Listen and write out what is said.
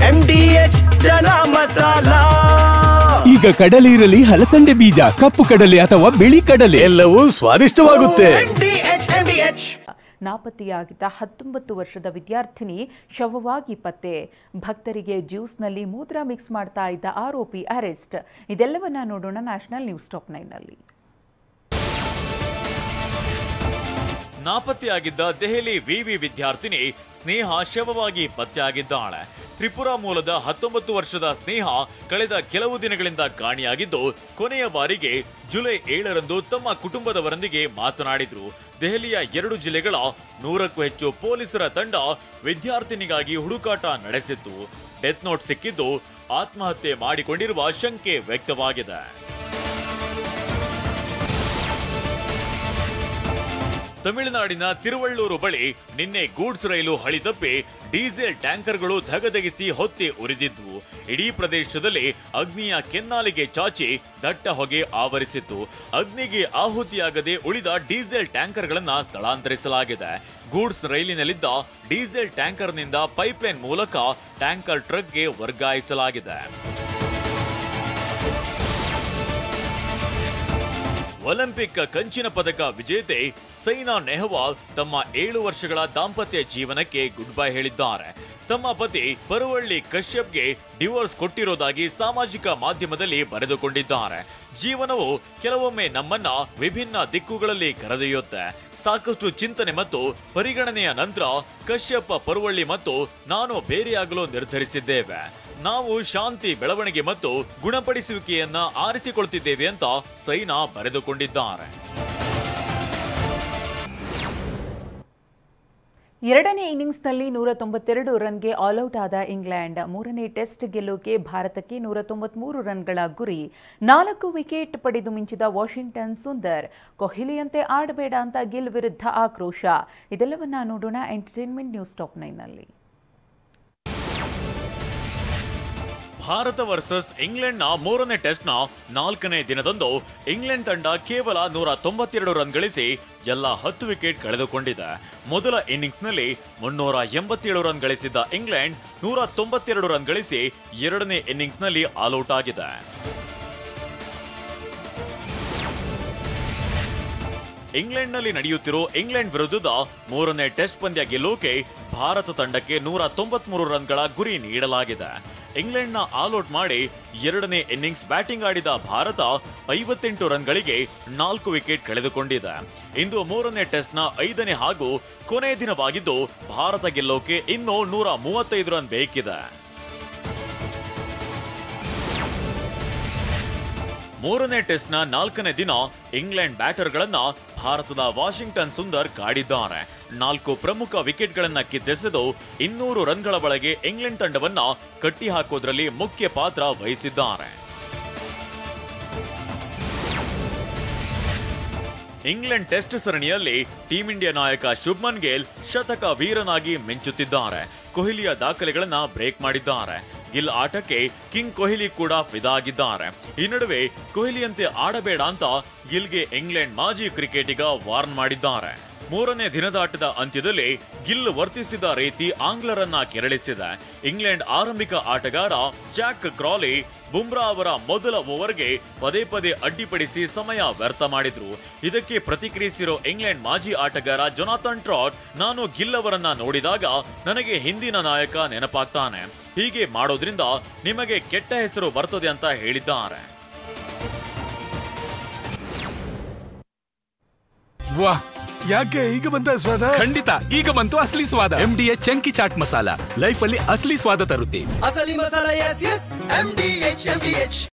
MDH ಚನ masala. ಈಗ ಕಡಲೆ ಇರಲಿ, ಹಲಸಂದೆ ಬೀಜ, ಕಪ್ಪು ಕಡಲೆ ಅಥವಾ ಬಿಳಿ ಕಡಲೆ, ಎಲ್ಲವೂ ಸ್ವಾದಿಷ್ಟವಾಗುತ್ತೆ. MDH. ನಾಪತ್ತೆಯಾಗಿದ್ದ 19 ವರ್ಷದ ವಿದ್ಯಾರ್ಥಿನಿ ಶವವಾಗಿ ಪತ್ತೆ. ಭಕ್ತರಿಗೆ ಜ್ಯೂಸ್ನಲ್ಲಿ ಮೂತ್ರ ಮಿಕ್ಸ್ ಮಾಡ್ತಾ ಇದ್ದ ಆರೋಪಿ ಅರೆಸ್ಟ್. ಇದೆಲ್ಲವನ್ನ ನೋಡೋಣ ನ್ಯಾಷನಲ್ ನ್ಯೂಸ್ ಟಾಪ್ 9ನಲ್ಲಿ. ನಾಪತ್ತೆಯಾಗಿದ್ದ ದೆಹಲಿ ವಿವಿ ವಿದ್ಯಾರ್ಥಿನಿ ಸ್ನೇಹ ಶವವಾಗಿ ಪತ್ತೆಯಾಗಿದ್ದಾಳೆ. ತ್ರಿಪುರಾ ಮೂಲದ 19 ವರ್ಷದ ಸ್ನೇಹ ಕಳೆದ ಕೆಲವು ದಿನಗಳಿಂದ ಕಾಣೆಯಾಗಿದ್ದು, ಕೊನೆಯ ಬಾರಿಗೆ ಜುಲೈ 7ರಂದು ತಮ್ಮ ಕುಟುಂಬದವರೊಂದಿಗೆ ಮಾತನಾಡಿದ್ರು. ದೆಹಲಿಯ 2 ಜಿಲ್ಲೆಗಳ 100ಕ್ಕೂ ಹೆಚ್ಚು ಪೊಲೀಸರ ತಂಡ ವಿದ್ಯಾರ್ಥಿನಿಗಾಗಿ ಹುಡುಕಾಟ ನಡೆಸಿತ್ತು. ಡೆತ್ ನೋಟ್ ಸಿಕ್ಕಿದ್ದು ಆತ್ಮಹತ್ಯೆ ಮಾಡಿಕೊಂಡಿರುವ ಶಂಕೆ ವ್ಯಕ್ತವಾಗಿದೆ. ತಮಿಳುನಾಡಿನ ತಿರುವಳ್ಳೂರು ಬಳಿ ನಿನ್ನೆ ಗೂಡ್ಸ್ ರೈಲು ಹಳಿ ತಪ್ಪಿ ಡೀಸೆಲ್ ಟ್ಯಾಂಕರ್ಗಳು ಧಗಧಗಿಸಿ ಹೊತ್ತಿ ಉರಿದಿದ್ವು. ಇಡೀ ಪ್ರದೇಶದಲ್ಲಿ ಅಗ್ನಿಯ ಕೆನ್ನಾಲಿಗೆ ಚಾಚಿ ದಟ್ಟ ಹೊಗೆ ಆವರಿಸಿತ್ತು. ಅಗ್ನಿಗೆ ಆಹುತಿಯಾಗದೆ ಉಳಿದ ಡೀಸೆಲ್ ಟ್ಯಾಂಕರ್ಗಳನ್ನ ಸ್ಥಳಾಂತರಿಸಲಾಗಿದೆ. ಗೂಡ್ಸ್ ರೈಲಿನಲ್ಲಿದ್ದ ಡೀಸೆಲ್ ಟ್ಯಾಂಕರ್ನಿಂದ ಪೈಪ್ಲೈನ್ ಮೂಲಕ ಟ್ಯಾಂಕರ್ ಟ್ರಕ್ಗೆ ವರ್ಗಾಯಿಸಲಾಗಿದೆ. ಒಲಿಂಪಿಕ್ ಕಂಚಿನ ಪದಕ ವಿಜೇತೆ ಸೈನಾ ನೆಹವಾಲ್ ತಮ್ಮ 7 ವರ್ಷಗಳ ದಾಂಪತ್ಯ ಜೀವನಕ್ಕೆ ಗುಡ್ ಬೈ ಹೇಳಿದ್ದಾರೆ. ತಮ್ಮ ಪತಿ ಪರುವಳ್ಳಿ ಕಶ್ಯಪ್ಗೆ ಡಿವೋರ್ಸ್ ಕೊಟ್ಟಿರೋದಾಗಿ ಸಾಮಾಜಿಕ ಮಾಧ್ಯಮದಲ್ಲಿ ಬರೆದುಕೊಂಡಿದ್ದಾರೆ. ಜೀವನವು ಕೆಲವೊಮ್ಮೆ ನಮ್ಮನ್ನ ವಿಭಿನ್ನ ದಿಕ್ಕುಗಳಲ್ಲಿ ಕರೆದೊಯ್ಯುತ್ತೆ. ಸಾಕಷ್ಟು ಚಿಂತನೆ ಮತ್ತು ಪರಿಗಣನೆಯ ನಂತರ ಕಶ್ಯಪ್, ಪರುವಳ್ಳಿ ಮತ್ತು ನಾನು ಬೇರೆಯಾಗಲು ನಿರ್ಧರಿಸಿದ್ದೇವೆ. ನಾವು ಶಾಂತಿ, ಬೆಳವಣಿಗೆ ಮತ್ತು ಗುಣಪಡಿಸುವಿಕೆಯನ್ನ ಆರಿಸಿಕೊಳ್ತಿದ್ದೇವೆ ಅಂತ ಸೈನಾ ಬರೆದುಕೊಂಡಿದ್ದಾರೆ. ಎರಡನೇ ಇನ್ನಿಂಗ್ಸ್ನಲ್ಲಿ 192 ರನ್ಗೆ ಆಲ್ಔಟ್ ಆದ ಇಂಗ್ಲೆಂಡ್. 3ನೇ ಟೆಸ್ಟ್ ಗೆಲ್ಲೋಕೆ ಭಾರತಕ್ಕೆ 193 ರನ್ಗಳ ಗುರಿ. 4 ವಿಕೆಟ್ ಪಡೆದು ಮಿಂಚಿದ ವಾಷಿಂಗ್ಟನ್ ಸುಂದರ್. ಕೊಹ್ಲಿಯಂತೆ ಆಡಬೇಡ ಅಂತ ಗಿಲ್ ವಿರುದ್ಧ ಆಕ್ರೋಶ. ಇದೆಲ್ಲವನ್ನ ನೋಡೋಣ ಎಂಟರ್ಟೈನ್ಮೆಂಟ್ ನ್ಯೂಸ್ ಟಾಪ್ 9ನಲ್ಲಿ. ಭಾರತ ವರ್ಸಸ್ ಇಂಗ್ಲೆಂಡ್ನ 3ನೇ ಟೆಸ್ಟ್ನ 4ನೇ ದಿನದಂದು ಇಂಗ್ಲೆಂಡ್ ತಂಡ ಕೇವಲ 192 ರನ್ ಗಳಿಸಿ ಎಲ್ಲ 10 ವಿಕೆಟ್ ಕಳೆದುಕೊಂಡಿದೆ. ಮೊದಲ ಇನ್ನಿಂಗ್ಸ್ನಲ್ಲಿ 387 ರನ್ ಗಳಿಸಿದ್ದ ಇಂಗ್ಲೆಂಡ್ 192 ರನ್ ಗಳಿಸಿ 2ನೇ ಇನ್ನಿಂಗ್ಸ್ನಲ್ಲಿ ಆಲ್ಔಟ್ ಆಗಿದೆ. ಇಂಗ್ಲೆಂಡ್ನಲ್ಲಿ ನಡೆಯುತ್ತಿರೋ ಇಂಗ್ಲೆಂಡ್ ವಿರುದ್ಧದ 3ನೇ ಟೆಸ್ಟ್ ಪಂದ್ಯ ಗೆಲ್ಲೋಕೆ ಭಾರತ ತಂಡಕ್ಕೆ 193 ರನ್ಗಳ ಗುರಿ ನೀಡಲಾಗಿದೆ. ಇಂಗ್ಲೆಂಡ್ನ ಆಲ್ಔಟ್ ಮಾಡಿ 2ನೇ ಇನ್ನಿಂಗ್ಸ್ ಬ್ಯಾಟಿಂಗ್ ಆಡಿದ ಭಾರತ 58 ರನ್ಗಳಿಗೆ 4 ವಿಕೆಟ್ ಕಳೆದುಕೊಂಡಿದೆ. ಇಂದು 3ನೇ ಟೆಸ್ಟ್ನ 5ನೇ ಹಾಗೂ ಕೊನೆ ದಿನವಾಗಿದ್ದು ಭಾರತ ಗೆಲ್ಲೋಕೆ ಇನ್ನೂ 135 ರನ್ ಬೇಕಿದೆ. 3ನೇ ಟೆಸ್ಟ್ನ 4ನೇ ದಿನ ಇಂಗ್ಲೆಂಡ್ ಬ್ಯಾಟರ್ಗಳನ್ನ ಭಾರತದ ವಾಷಿಂಗ್ಟನ್ ಸುಂದರ್ ಕಾಡಿದ್ದಾರೆ. 4 ಪ್ರಮುಖ ವಿಕೆಟ್ಗಳನ್ನ ಕಿತ್ತೆಸೆದು 200 ರನ್ಗಳ ಒಳಗೆ ಇಂಗ್ಲೆಂಡ್ ತಂಡವನ್ನ ಕಟ್ಟಿಹಾಕೋದ್ರಲ್ಲಿ ಮುಖ್ಯ ಪಾತ್ರ ವಹಿಸಿದ್ದಾರೆ. ಇಂಗ್ಲೆಂಡ್ ಟೆಸ್ಟ್ ಸರಣಿಯಲ್ಲಿ ಟೀಂ ಇಂಡಿಯಾ ನಾಯಕ ಶುಭ್ಮನ್ ಗಿಲ್ ಶತಕ ವೀರನಾಗಿ ಮಿಂಚುತ್ತಿದ್ದಾರೆ. ಕೊಹ್ಲಿಯ ದಾಖಲೆಗಳನ್ನ ಬ್ರೇಕ್ ಮಾಡಿದ್ದಾರೆ. ಗಿಲ್ ಆಟಕ್ಕೆ ಕಿಂಗ್ ಕೊಹ್ಲಿ ಕೂಡ ಫಿದಾ ಆಗಿದ್ದಾರೆ. ಈ ನಡುವೆ ಕೊಹ್ಲಿಯಂತೆ ಆಡಬೇಡ ಅಂತ ಗಿಲ್ಗೆ ಇಂಗ್ಲೆಂಡ್ ಮಾಜಿ ಕ್ರಿಕೆಟಿಗ ವಾರ್ನ್ ಮಾಡಿದ್ದಾರೆ. 3ನೇ ದಿನದಾಟದ ಅಂತ್ಯದಲ್ಲಿ ಗಿಲ್ ವರ್ತಿಸಿದ ರೀತಿ ಆಂಗ್ಲರನ್ನ ಕೆರಳಿಸಿದೆ. ಇಂಗ್ಲೆಂಡ್ ಆರಂಭಿಕ ಆಟಗಾರ ಜಾಕ್ ಕ್ರಾಲಿ ಬುಮ್ರಾ ಅವರ ಮೊದಲ ಓವರ್ಗೆ ಪದೇ ಪದೇ ಅಡ್ಡಿಪಡಿಸಿ ಸಮಯ ವ್ಯರ್ಥ ಮಾಡಿದ್ರು. ಇದಕ್ಕೆ ಪ್ರತಿಕ್ರಿಯಿಸಿರೋ ಇಂಗ್ಲೆಂಡ್ ಮಾಜಿ ಆಟಗಾರ ಜೊನಾಥನ್ ಟ್ರಾಟ್, ನಾನು ಗಿಲ್ ಅವರನ್ನ ನೋಡಿದಾಗ ನನಗೆ ಹಿಂದಿನ ನಾಯಕ ನೆನಪಾಗ್ತಾನೆ. ಹೀಗೆ ಮಾಡೋದ್ರಿಂದ ನಿಮಗೆ ಕೆಟ್ಟ ಹೆಸರು ಬರ್ತದೆ ಅಂತ ಹೇಳಿದ್ದಾರೆ. ವಾಹ್, ಯಾಕೆ ಈಗ ಬಂತ ಸ್ವಾದ? ಖಂಡಿತ ಈಗ ಬಂತು ಅಸಲಿ ಸ್ವಾದ. MDH chunky chaat masala life ಅಲ್ಲಿ ಅಸಲಿ ಸ್ವಾದ ತರುತ್ತೆ. ಅಸಲಿ ಮಸಾಲ, ಎಸ್ ಎಸ್ MDH.